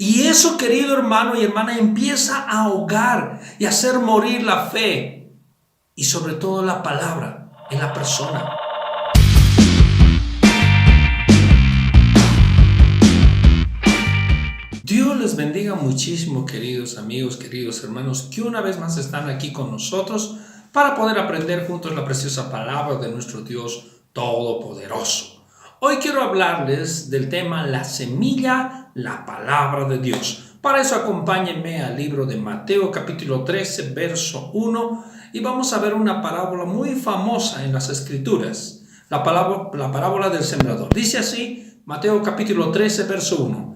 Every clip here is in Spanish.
Y eso, querido hermano y hermana, empieza a ahogar y a hacer morir la fe y sobre todo la palabra en la persona. Dios les bendiga muchísimo, queridos amigos, queridos hermanos, que una vez más están aquí con nosotros para poder aprender juntos la preciosa palabra de nuestro Dios Todopoderoso. Hoy quiero hablarles del tema la semilla, la palabra de Dios. Para eso acompáñenme al libro de Mateo capítulo 13, verso 1, y vamos a ver una parábola muy famosa en las Escrituras, la parábola del sembrador. Dice así, Mateo capítulo 13, verso 1.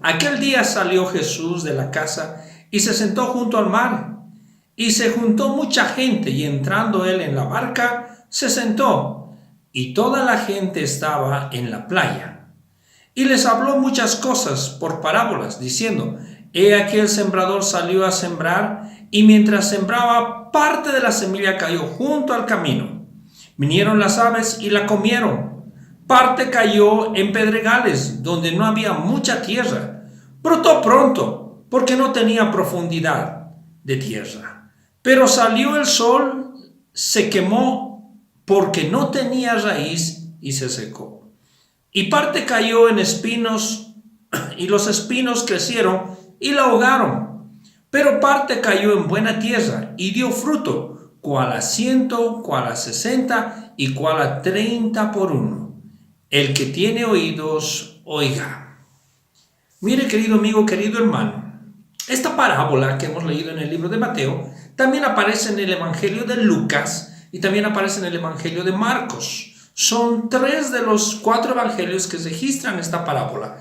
Aquel día salió Jesús de la casa y se sentó junto al mar. Y se juntó mucha gente, y entrando él en la barca, se sentó, y toda la gente estaba en la playa. Y les habló muchas cosas por parábolas, diciendo: He aquí el sembrador salió a sembrar, y mientras sembraba, parte de la semilla cayó junto al camino. Vinieron las aves y la comieron. Parte cayó en pedregales, donde no había mucha tierra. Brotó pronto, porque no tenía profundidad de tierra. Pero salió el sol, se quemó, porque no tenía raíz, y se secó. Y parte cayó en espinos, y los espinos crecieron y la ahogaron. Pero parte cayó en buena tierra, y dio fruto, cual a 100, cual a 60, y cual a 30 por uno. El que tiene oídos, oiga. Mire, querido amigo, querido hermano, esta parábola que hemos leído en el libro de Mateo también aparece en el Evangelio de Lucas y también aparece en el Evangelio de Marcos. Son 3 de los 4 evangelios que registran esta parábola.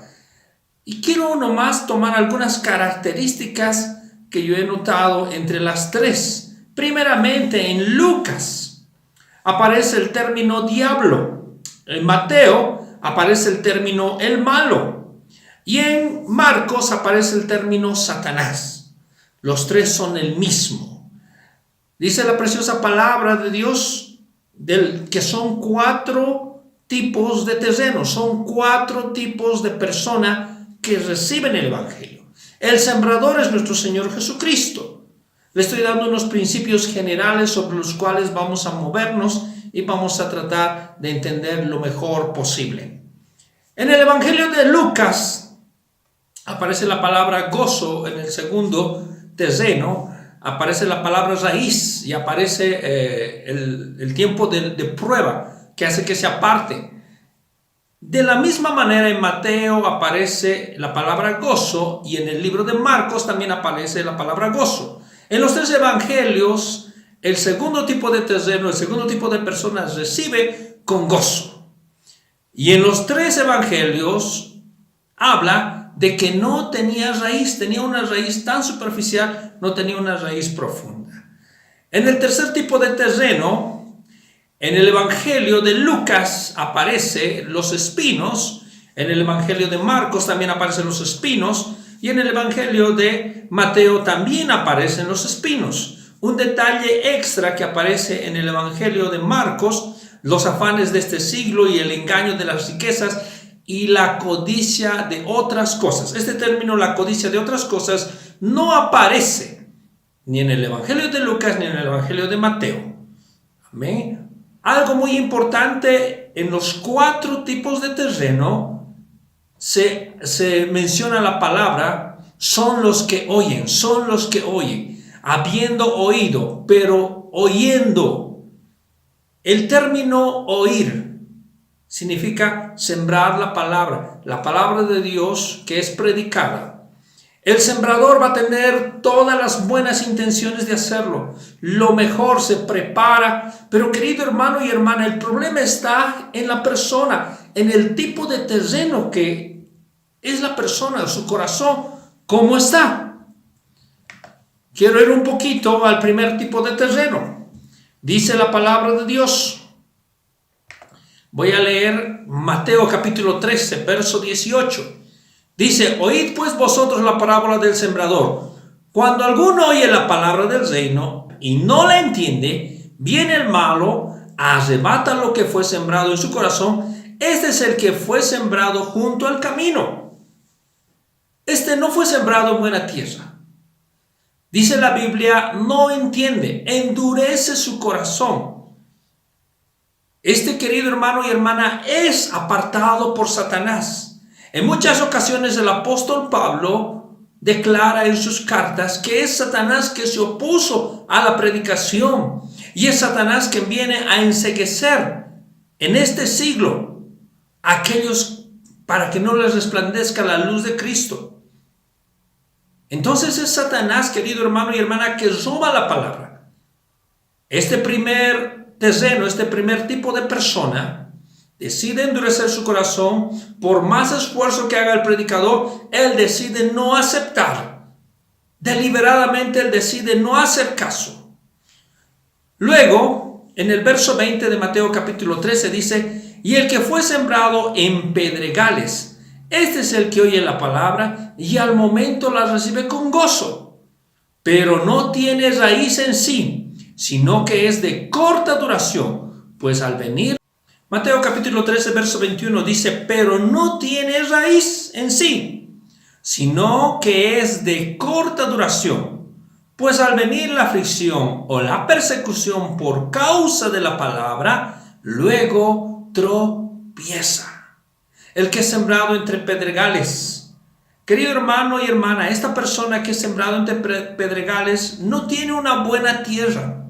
Y quiero nomás tomar algunas características que yo he notado entre las 3. Primeramente, en Lucas aparece el término diablo. En Mateo aparece el término el malo. Y en Marcos aparece el término Satanás. Los 3 son el mismo. Dice la preciosa palabra de Dios que son 4 tipos de terreno. Son 4 tipos de personas que reciben el Evangelio. El sembrador es nuestro Señor Jesucristo. Le estoy dando unos principios generales sobre los cuales vamos a movernos y vamos a tratar de entender lo mejor posible. En el Evangelio de Lucas aparece la palabra gozo. En el segundo terreno aparece la palabra raíz y aparece el tiempo de prueba que hace que se aparte. De la misma manera en Mateo aparece la palabra gozo y en el libro de Marcos también aparece la palabra gozo. En los 3 evangelios el segundo tipo de terreno, el segundo tipo de personas recibe con gozo. Y en los 3 evangelios habla de que no tenía raíz, tenía una raíz tan superficial, no tenía una raíz profunda. En el tercer tipo de terreno, en el evangelio de Lucas aparecen los espinos, en el evangelio de Marcos también aparecen los espinos, y en el evangelio de Mateo también aparecen los espinos. Un detalle extra que aparece en el Evangelio de Marcos: los afanes de este siglo y el engaño de las riquezas y la codicia de otras cosas. Este término, la codicia de otras cosas, no aparece ni en el Evangelio de Lucas ni en el Evangelio de Mateo. Amén. Algo muy importante: en los 4 tipos de terreno se menciona la palabra son los que oyen, son los que oyen. Habiendo oído, pero oyendo. El término oír significa sembrar la palabra de Dios que es predicada. El sembrador va a tener todas las buenas intenciones de hacerlo, lo mejor, se prepara, pero querido hermano y hermana, el problema está en la persona, en el tipo de terreno que es la persona, su corazón, ¿cómo está? Quiero ir un poquito al primer tipo de terreno. Dice la palabra de Dios. Voy a leer Mateo capítulo 13, verso 18. Dice: Oíd pues vosotros la parábola del sembrador. Cuando alguno oye la palabra del reino y no la entiende, viene el malo, arrebata lo que fue sembrado en su corazón. este es el que fue sembrado junto al camino. Este no fue sembrado en buena tierra. Dice la Biblia, no entiende, endurece su corazón. Este, querido hermano y hermana, es apartado por Satanás. En muchas ocasiones el apóstol Pablo declara en sus cartas que es Satanás que se opuso a la predicación y es Satanás quien viene a enceguecer en este siglo a aquellos para que no les resplandezca la luz de Cristo. Entonces es Satanás, querido hermano y hermana, que roba la palabra. Este primer terreno, este primer tipo de persona decide endurecer su corazón. Por más esfuerzo que haga el predicador, él decide no aceptar. Deliberadamente él decide no hacer caso. Luego, en el verso 20 de Mateo capítulo 13 dice, y el que fue sembrado en pedregales, este es el que oye la palabra y al momento la recibe con gozo, pero no tiene raíz en sí, sino que es de corta duración, pues al venir, Mateo capítulo 13, verso 21 dice, pero no tiene raíz en sí, sino que es de corta duración, pues al venir la aflicción o la persecución por causa de la palabra, luego tropieza. El que es sembrado entre pedregales. Querido hermano y hermana, esta persona que es sembrado entre pedregales no tiene una buena tierra.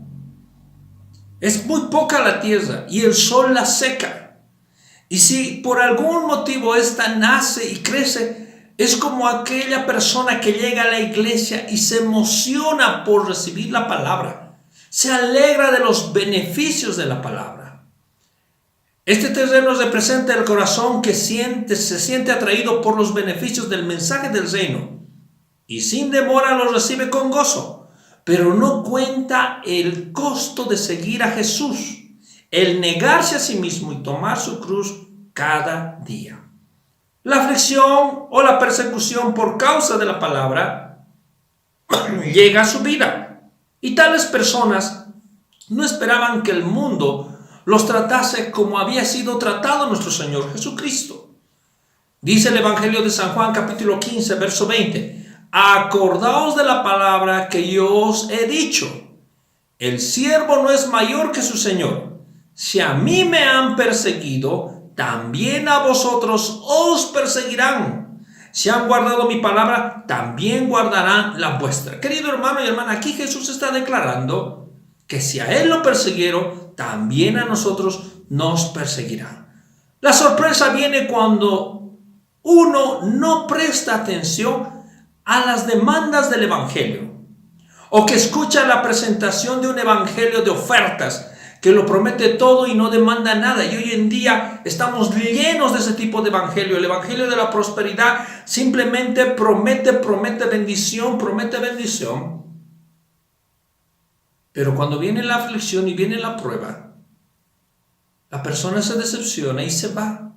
Es muy poca la tierra y el sol la seca. Y si por algún motivo esta nace y crece, es como aquella persona que llega a la iglesia y se emociona por recibir la palabra. Se alegra de los beneficios de la palabra. Este terreno representa el corazón que se siente atraído por los beneficios del mensaje del reino y sin demora lo recibe con gozo, pero no cuenta el costo de seguir a Jesús, el negarse a sí mismo y tomar su cruz cada día. La aflicción o la persecución por causa de la palabra llega a su vida y tales personas no esperaban que el mundo los tratase como había sido tratado nuestro Señor Jesucristo. Dice el Evangelio de San Juan capítulo 15 verso 20, acordaos de la palabra que yo os he dicho, el siervo no es mayor que su Señor. Si a mí me han perseguido, también a vosotros os perseguirán. Si han guardado mi palabra, también guardarán la vuestra. Querido hermano y hermana, aquí Jesús está declarando que si a él lo persiguieron, también a nosotros nos perseguirán. La sorpresa viene cuando uno no presta atención a las demandas del evangelio o que escucha la presentación de un evangelio de ofertas que lo promete todo y no demanda nada. Y hoy en día estamos llenos de ese tipo de evangelio. El evangelio de la prosperidad simplemente promete bendición, promete bendición. Pero cuando viene la aflicción y viene la prueba, la persona se decepciona y se va.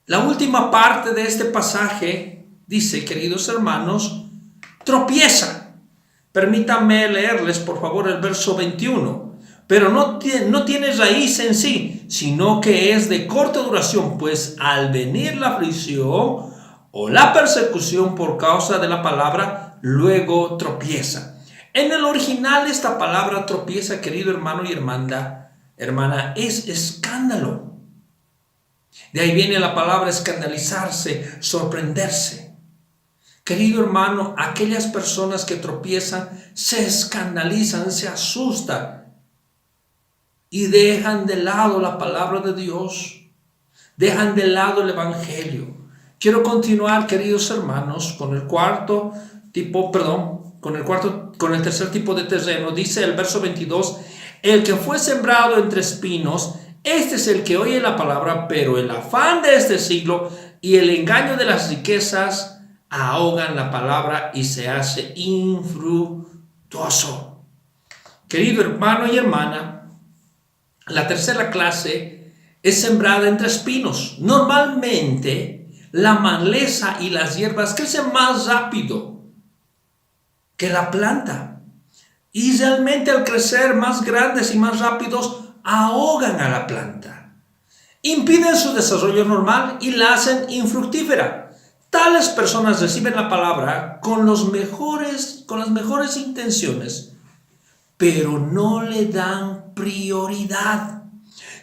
La última parte de este pasaje dice, queridos hermanos, tropieza. Permítanme leerles, por favor, el verso 21. Pero no tiene raíz en sí, sino que es de corta duración, pues al venir la aflicción o la persecución por causa de la palabra, luego tropieza. En el original esta palabra tropieza, querido hermano y hermana, es escándalo. De ahí viene la palabra escandalizarse, sorprenderse. Querido hermano, aquellas personas que tropiezan se escandalizan, se asustan y dejan de lado la palabra de Dios, dejan de lado el evangelio. Quiero continuar, queridos hermanos, con el tercer tipo de terreno. Dice el verso 22, el que fue sembrado entre espinos, este es el que oye la palabra, pero el afán de este siglo y el engaño de las riquezas ahogan la palabra y se hace infructuoso. Querido hermano y hermana, la tercera clase es sembrada entre espinos. Normalmente la maleza y las hierbas crecen más rápido que la planta y realmente al crecer más grandes y más rápidos ahogan a la planta. impiden su desarrollo normal y la hacen infructífera. Tales personas reciben la palabra con las mejores intenciones, pero no le dan prioridad.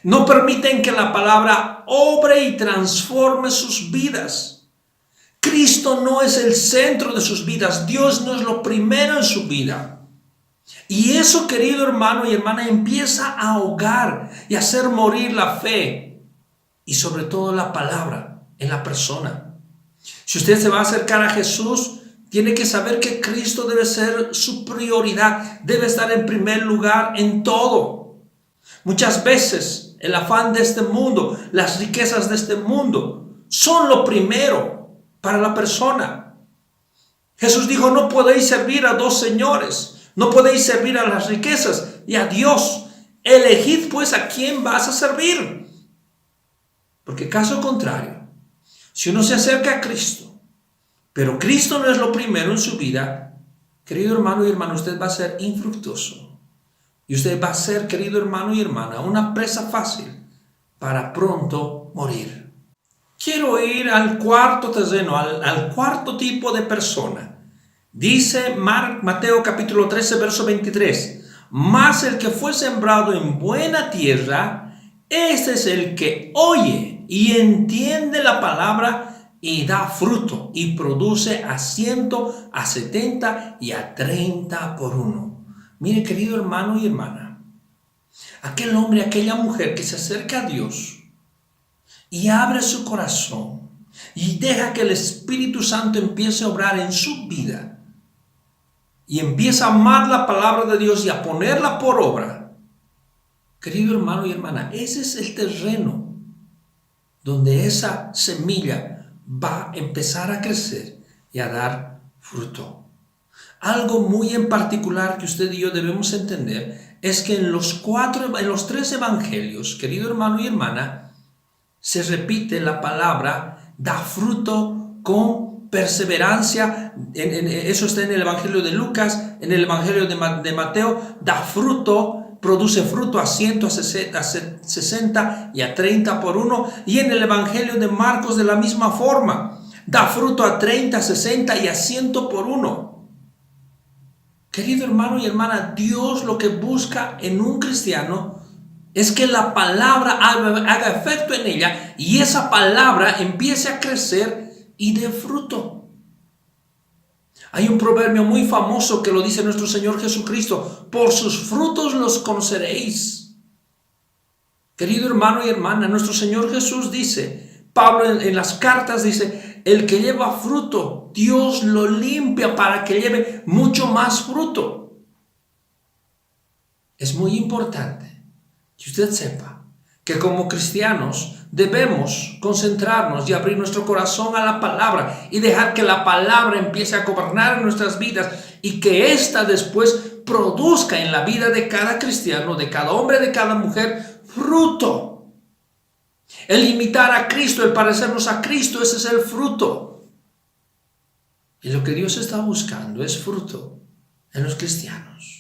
No permiten que la palabra obre y transforme sus vidas. Cristo no es el centro de sus vidas. Dios no es lo primero en su vida. Y eso, querido hermano y hermana, empieza a ahogar y a hacer morir la fe y sobre todo la palabra en la persona. Si usted se va a acercar a Jesús, tiene que saber que Cristo debe ser su prioridad, debe estar en primer lugar en todo. Muchas veces el afán de este mundo, las riquezas de este mundo son lo primero para la persona. Jesús dijo, no podéis servir a dos señores, no podéis servir a las riquezas y a Dios. Elegid pues a quién vas a servir. Porque caso contrario, si uno se acerca a Cristo, pero Cristo no es lo primero en su vida, querido hermano y hermana, usted va a ser infructuoso. Y usted va a ser, querido hermano y hermana, una presa fácil para pronto morir. Quiero ir al cuarto terreno, al cuarto tipo de persona. Dice Mateo capítulo 13, verso 23. Mas el que fue sembrado en buena tierra, este es el que oye y entiende la palabra y da fruto y produce a 100, a 70 y a 30 por uno. Mire, querido hermano y hermana, aquel hombre, aquella mujer que se acerca a Dios y abre su corazón y deja que el Espíritu Santo empiece a obrar en su vida y empieza a amar la palabra de Dios y a ponerla por obra, querido hermano y hermana, ese es el terreno donde esa semilla va a empezar a crecer y a dar fruto. Algo muy en particular que usted y yo debemos entender es que en los 3 evangelios, querido hermano y hermana, se repite la palabra da fruto con perseverancia. Eso está en el evangelio de Lucas, en el evangelio de Mateo, da fruto, produce fruto a 100, a 60 y a 30 por uno. Y en el evangelio de Marcos de la misma forma, da fruto a 30, 60 y a 100 por uno. Querido hermano y hermana, Dios lo que busca en un cristiano es que la palabra haga efecto en ella y esa palabra empiece a crecer y dé fruto. Hay un proverbio muy famoso que lo dice nuestro Señor Jesucristo: por sus frutos los conoceréis. Querido hermano y hermana, nuestro Señor Jesús dice, Pablo en las cartas dice, el que lleva fruto, Dios lo limpia para que lleve mucho más fruto. Es muy importante que usted sepa que como cristianos debemos concentrarnos y abrir nuestro corazón a la palabra y dejar que la palabra empiece a gobernar en nuestras vidas y que ésta después produzca en la vida de cada cristiano, de cada hombre, de cada mujer, fruto. El imitar a Cristo, el parecernos a Cristo, ese es el fruto. Y lo que Dios está buscando es fruto en los cristianos.